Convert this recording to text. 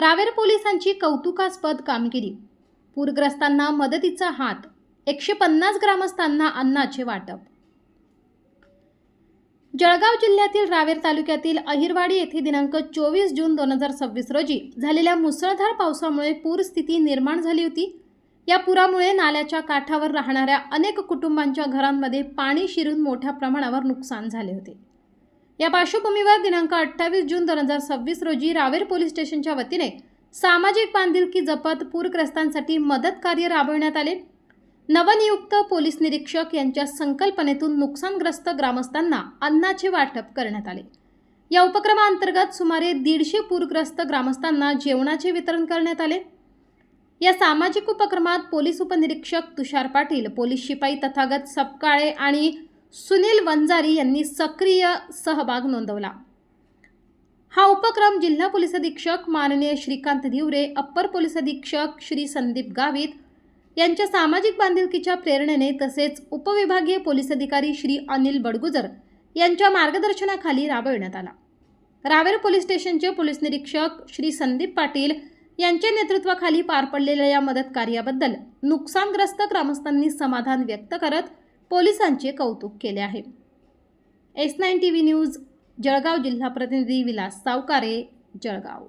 रावेर पोलिसांची कौतुकास्पद कामगिरी. पूरग्रस्तांना मदतीचा हात. 150 ग्रामस्थांना अन्नाचे वाटप. जळगाव जिल्ह्यातील रावेर तालुक्यातील अहिरवाडी येथे दिनांक 24 जून 2026 रोजी झालेल्या मुसळधार पावसामुळे पूरस्थिती निर्माण झाली होती. या पुरामुळे नाल्याच्या काठावर राहणाऱ्या अनेक कुटुंबांच्या घरांमध्ये पाणी शिरून मोठ्या प्रमाणावर नुकसान झाले होते. या पार्श्वभूमीवर दिनांक 28 जून 2026 रोजी रावेर पोलीस स्टेशनच्या वतीने सामाजिक बांधिलकी जपत पूरग्रस्तांसाठी मदत कार्य राबविण्यात आले. नवनियुक्त पोलीस निरीक्षक यांच्या संकल्पनेतून नुकसानग्रस्त ग्रामस्थांना अन्नाचे वाटप करण्यात आले. या उपक्रमाअंतर्गत सुमारे 150 पूरग्रस्त ग्रामस्थांना जेवणाचे वितरण करण्यात आले. या सामाजिक उपक्रमात पोलीस उपनिरीक्षक तुषार पाटील, पोलीस शिपाई तथागत सपकाळे आणि सुनील वंजारी यांनी सक्रिय सहभाग नोंदवला. हा उपक्रम जिल्हा पोलीस अधीक्षक माननीय श्रीकांत धिवरे, अप्पर पोलीस अधीक्षक श्री संदीप गावित यांच्या सामाजिक बांधिलकीच्या प्रेरणेने तसेच उपविभागीय पोलीस अधिकारी श्री अनिल बडगुजर यांच्या मार्गदर्शनाखाली राबविण्यात आला. रावेर पोलीस स्टेशनचे पोलीस निरीक्षक श्री संदीप पाटील यांच्या नेतृत्वाखाली पार पडलेल्या या मदत कार्याबद्दल नुकसानग्रस्त ग्रामस्थांनी समाधान व्यक्त करत पोलिसांचे कौतुक केले आहे. S9 TV न्यूज जळगाव जिल्हा प्रतिनिधी विलास सावकारे, जळगाव.